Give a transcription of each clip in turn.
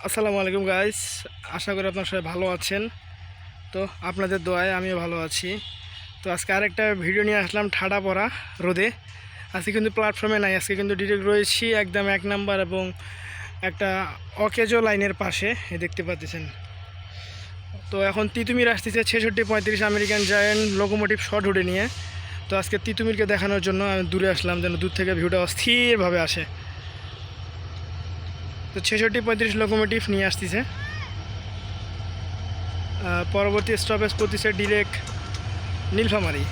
আসসালামু আলাইকুম গাইস, আশা করি আপনারা সবাই ভালো আছেন। তো আপনাদের দোয়ায় আমিও ভালো আছি। তো আজকে আরেকটা ভিডিও নিয়ে আসলাম ঠাডা পড়া রোদে। আজকে কিন্তু প্ল্যাটফর্মে নাই, আজকে কিন্তু ডিরেক্ট রয়েছি একদম 1 নাম্বার এবং একটা অকেজো লাইনের পাশে দেখতে পাচ্ছেন। তো এখন তিতুমির আসতেছে 6635 আমেরিকান জায়ান্ট লোকোমোটিভ শর্ট হুডে নিয়ে। তো আজকে তিতুমিরকে দেখানোর জন্য আমি দূরে আসলাম, যেন দূর থেকে ভিউটা অস্থিরভাবে আসে। তো 6635 লোকোমোটিভ নিয়ে আসতেছে। পরবর্তী স্টপেজ পড়তেছে ডিরেক্ট নীলফামারী।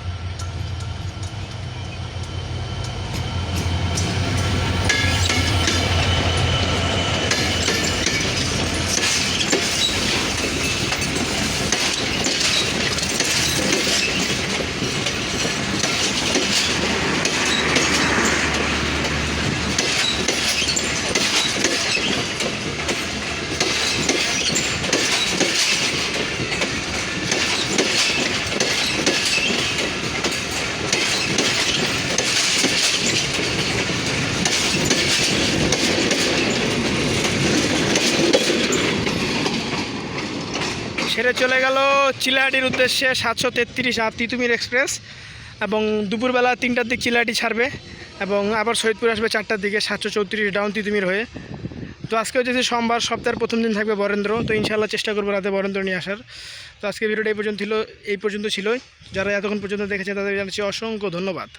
সেরে চলে গেল চিলাহাটির উদ্দেশ্যে 733 আপ তিতুমির এক্সপ্রেস, এবং দুপুরবেলা 3টার দিক চিলাহাটি ছাড়বে এবং আবার সৈয়দপুর আসবে 4টার দিকে 734 ডাউন তিতুমির হয়ে। তো আজকে হচ্ছে সোমবার, সপ্তাহের প্রথম দিন থাকবে বরেন্দ্র। তো ইনশাআল্লাহ চেষ্টা করবো রাতে বরেন্দ্র নিয়ে আসার। তো আজকে ভিডিওটা এই পর্যন্ত ছিল। যারা এতক্ষণ পর্যন্ত দেখেছেন তাদের জানাচ্ছি অসংখ্য ধন্যবাদ।